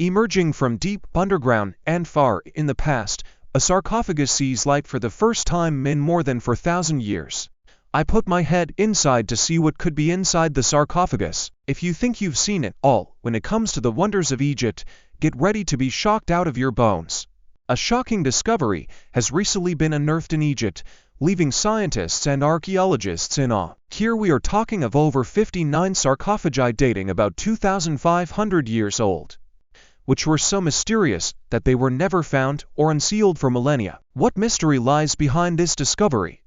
Emerging from deep underground and far in the past, a sarcophagus sees light for the first time in more than 4,000 years. I put my head inside to see what could be inside the sarcophagus. If you think you've seen it all when it comes to the wonders of Egypt, get ready to be shocked out of your bones. A shocking discovery has recently been unearthed in Egypt, leaving scientists and archaeologists in awe. Here we are talking of over 59 sarcophagi dating about 2,500 years old, which were so mysterious that they were never found or unsealed for millennia. What mystery lies behind this discovery?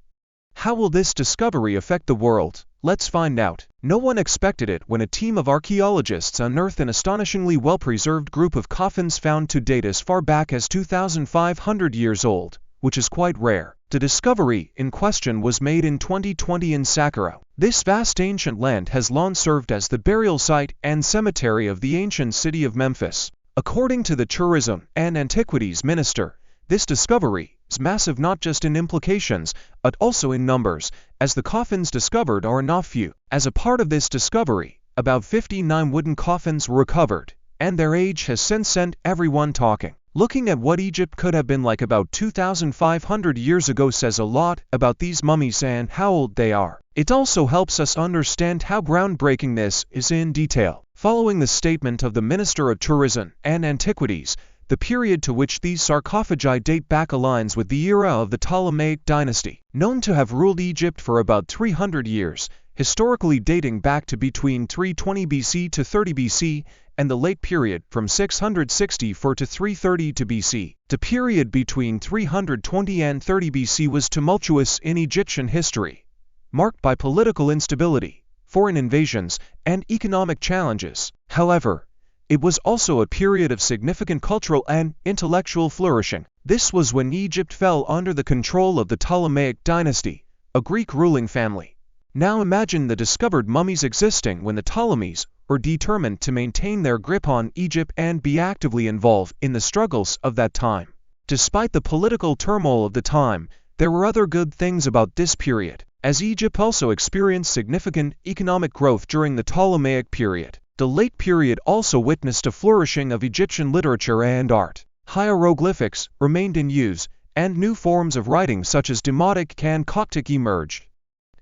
How will this discovery affect the world? Let's find out. No one expected it when a team of archaeologists unearthed an astonishingly well-preserved group of coffins found to date as far back as 2,500 years old, which is quite rare. The discovery in question was made in 2020 in Saqqara. This vast ancient land has long served as the burial site and cemetery of the ancient city of Memphis. According to the Tourism and Antiquities Minister, this discovery is massive not just in implications, but also in numbers, as the coffins discovered are not few. As a part of this discovery, about 59 wooden coffins were recovered, and their age has since sent everyone talking. Looking at what Egypt could have been like about 2,500 years ago says a lot about these mummies and how old they are. It also helps us understand how groundbreaking this is in detail. Following the statement of the Minister of Tourism and Antiquities, the period to which these sarcophagi date back aligns with the era of the Ptolemaic dynasty, known to have ruled Egypt for about 300 years, historically dating back to between 320 BC to 30 BC, and the late period from 664 to 332 BC. The period between 320 and 30 BC was tumultuous in Egyptian history, marked by political instability, foreign invasions, and economic challenges. However, it was also a period of significant cultural and intellectual flourishing. This was when Egypt fell under the control of the Ptolemaic dynasty, a Greek ruling family. Now imagine the discovered mummies existing when the Ptolemies were determined to maintain their grip on Egypt and be actively involved in the struggles of that time. Despite the political turmoil of the time, there were other good things about this period, as Egypt also experienced significant economic growth during the Ptolemaic period. The late period also witnessed a flourishing of Egyptian literature and art. Hieroglyphics remained in use, and new forms of writing such as Demotic and Coptic emerged.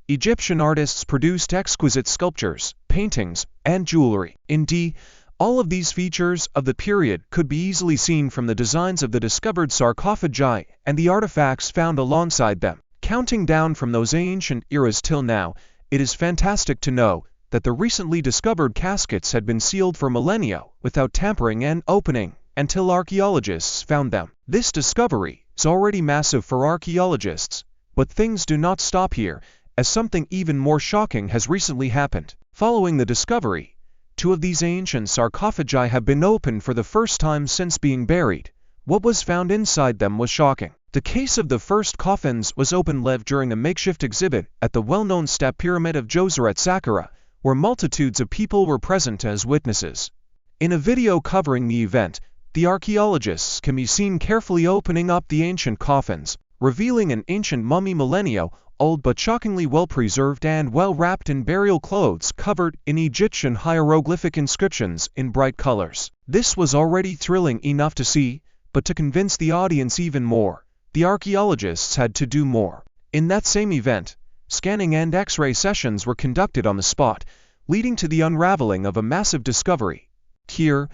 Egyptian artists produced exquisite sculptures, paintings, and jewelry. Indeed, all of these features of the period could be easily seen from the designs of the discovered sarcophagi and the artifacts found alongside them. Counting down from those ancient eras till now, it is fantastic to know that the recently discovered caskets had been sealed for millennia without tampering and opening until archaeologists found them. This discovery is already massive for archaeologists, but things do not stop here, as something even more shocking has recently happened. Following the discovery, 2 of these ancient sarcophagi have been opened for the first time since being buried. What was found inside them was shocking. The case of the first coffins was opened live during a makeshift exhibit at the well-known step pyramid of Djoser at Saqqara, where multitudes of people were present as witnesses. In a video covering the event, the archaeologists can be seen carefully opening up the ancient coffins, revealing an ancient mummy millennia old but shockingly well-preserved and well-wrapped in burial clothes covered in Egyptian hieroglyphic inscriptions in bright colors. This was already thrilling enough to see, but to convince the audience even more, the archaeologists had to do more. In that same event, scanning and X-ray sessions were conducted on the spot, leading to the unraveling of a massive discovery. Here,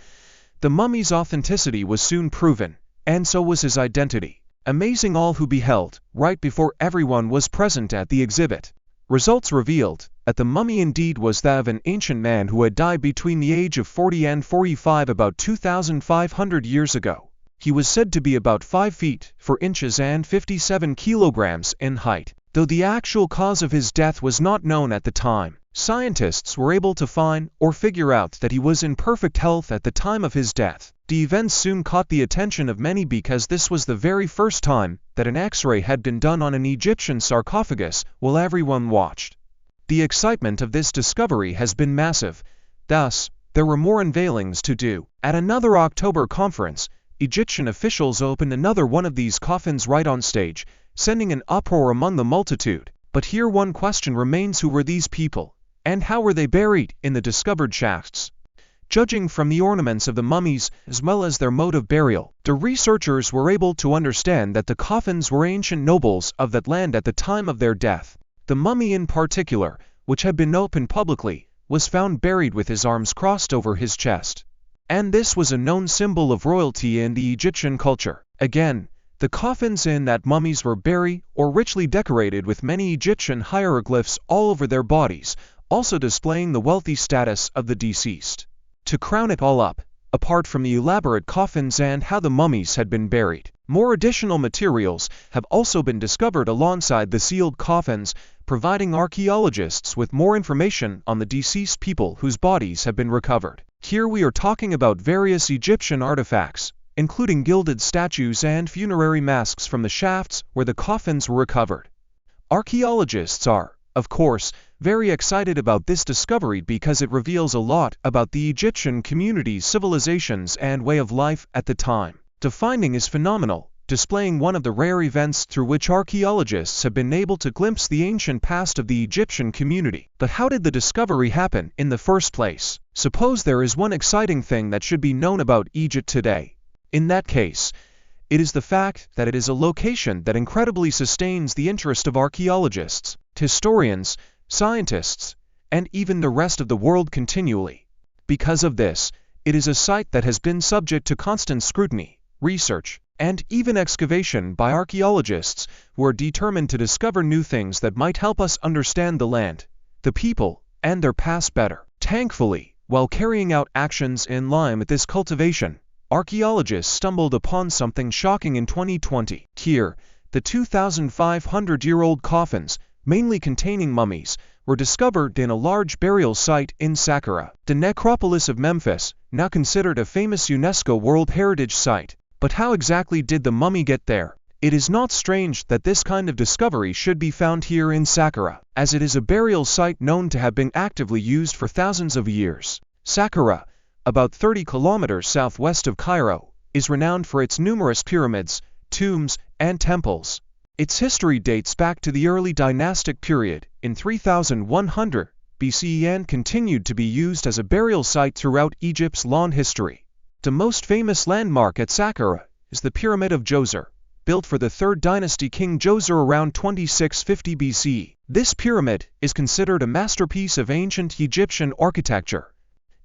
the mummy's authenticity was soon proven, and so was his identity, amazing all who beheld, right before everyone was present at the exhibit. Results revealed that the mummy indeed was that of an ancient man who had died between the age of 40 and 45 about 2,500 years ago. He was said to be about 5 feet 4 inches and 57 kilograms in height. Though the actual cause of his death was not known at the time, scientists were able to find or figure out that he was in perfect health at the time of his death. The event soon caught the attention of many because this was the very first time that an X-ray had been done on an Egyptian sarcophagus while everyone watched. The excitement of this discovery has been massive, thus, there were more unveilings to do. At another October conference, Egyptian officials opened another one of these coffins right on stage, sending an uproar among the multitude. But here one question remains: who were these people, and how were they buried in the discovered shafts? Judging from the ornaments of the mummies as well as their mode of burial, the researchers were able to understand that the coffins were ancient nobles of that land at the time of their death. The mummy in particular, which had been opened publicly, was found buried with his arms crossed over his chest. And this was a known symbol of royalty in the Egyptian culture. Again, the coffins in that mummies were buried or richly decorated with many Egyptian hieroglyphs all over their bodies, also displaying the wealthy status of the deceased. To crown it all up, apart from the elaborate coffins and how the mummies had been buried, more additional materials have also been discovered alongside the sealed coffins, providing archaeologists with more information on the deceased people whose bodies have been recovered. Here we are talking about various Egyptian artifacts, including gilded statues and funerary masks from the shafts where the coffins were recovered. Archaeologists are, of course, very excited about this discovery because it reveals a lot about the Egyptian community's civilizations and way of life at the time. The finding is phenomenal, displaying one of the rare events through which archaeologists have been able to glimpse the ancient past of the Egyptian community. But how did the discovery happen in the first place? Suppose there is one exciting thing that should be known about Egypt today. In that case, it is the fact that it is a location that incredibly sustains the interest of archaeologists, historians, scientists, and even the rest of the world continually. Because of this, it is a site that has been subject to constant scrutiny, research, and even excavation by archaeologists who are determined to discover new things that might help us understand the land, the people, and their past better. Thankfully, while carrying out actions in line with this cultivation, archaeologists stumbled upon something shocking in 2020. Here, the 2,500-year-old coffins, mainly containing mummies, were discovered in a large burial site in Saqqara, the necropolis of Memphis, now considered a famous UNESCO World Heritage Site. But how exactly did the mummy get there? It is not strange that this kind of discovery should be found here in Saqqara, as it is a burial site known to have been actively used for thousands of years. Saqqara, about 30 kilometers southwest of Cairo, is renowned for its numerous pyramids, tombs, and temples. Its history dates back to the early dynastic period, in 3100 BCE, and continued to be used as a burial site throughout Egypt's long history. The most famous landmark at Saqqara is the Pyramid of Djoser, built for the 3rd dynasty King Djoser around 2650 BCE. This pyramid is considered a masterpiece of ancient Egyptian architecture.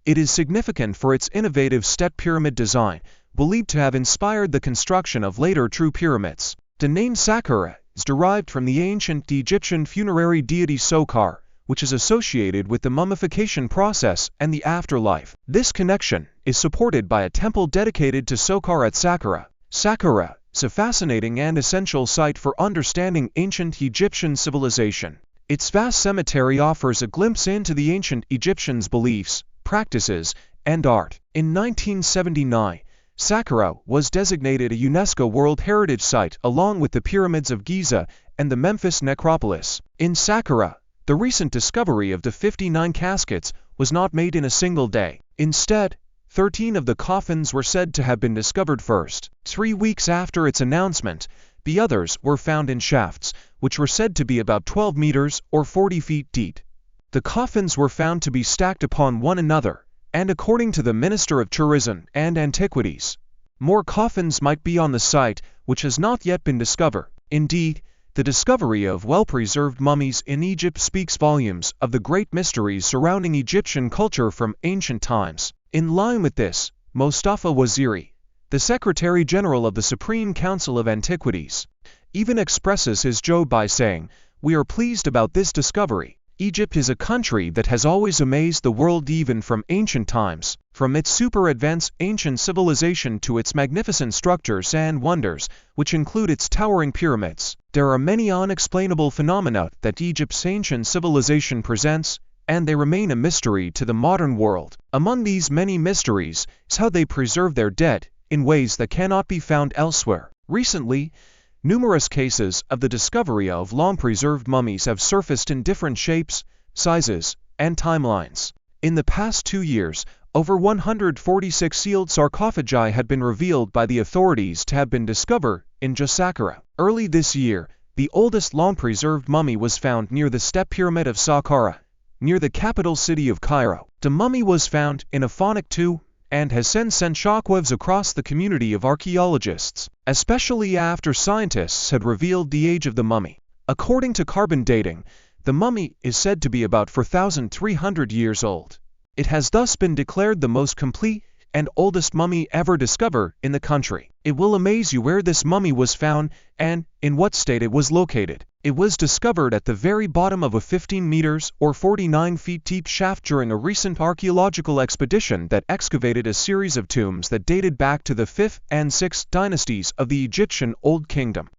It is significant for its innovative step pyramid design, believed to have inspired the construction of later true pyramids. The name Saqqara is derived from the ancient Egyptian funerary deity Sokar, which is associated with the mummification process and the afterlife. This connection is supported by a temple dedicated to Sokar at Saqqara. Saqqara is a fascinating and essential site for understanding ancient Egyptian civilization. Its vast cemetery offers a glimpse into the ancient Egyptians' beliefs, practices, and art. In 1979, Saqqara was designated a UNESCO World Heritage Site along with the pyramids of Giza and the Memphis necropolis. In Saqqara, the recent discovery of the 59 caskets was not made in a single day. Instead, 13 of the coffins were said to have been discovered first. 3 weeks after its announcement, the others were found in shafts, which were said to be about 12 meters or 40 feet deep. The coffins were found to be stacked upon one another, and according to the Minister of Tourism and Antiquities, more coffins might be on the site, which has not yet been discovered. Indeed, the discovery of well-preserved mummies in Egypt speaks volumes of the great mysteries surrounding Egyptian culture from ancient times. In line with this, Mostafa Waziri, the Secretary General of the Supreme Council of Antiquities, even expresses his joy by saying, "We are pleased about this discovery. Egypt is a country that has always amazed the world even from ancient times, from its super-advanced ancient civilization to its magnificent structures and wonders, which include its towering pyramids. There are many unexplainable phenomena that Egypt's ancient civilization presents, and they remain a mystery to the modern world. Among these many mysteries is how they preserve their dead in ways that cannot be found elsewhere." Recently, numerous cases of the discovery of long-preserved mummies have surfaced in different shapes, sizes, and timelines. In the past 2 years, over 146 sealed sarcophagi had been revealed by the authorities to have been discovered in Saqqara. Early this year, the oldest long-preserved mummy was found near the Step Pyramid of Saqqara, near the capital city of Cairo. The mummy was found in a phonic tomb and has since sent shockwaves across the community of archaeologists, especially after scientists had revealed the age of the mummy. According to carbon dating, the mummy is said to be about 4,300 years old. It has thus been declared the most complete and oldest mummy ever discovered in the country. It will amaze you where this mummy was found and in what state it was located. It was discovered at the very bottom of a 15 meters or 49 feet deep shaft during a recent archaeological expedition that excavated a series of tombs that dated back to the 5th and 6th dynasties of the Egyptian Old Kingdom.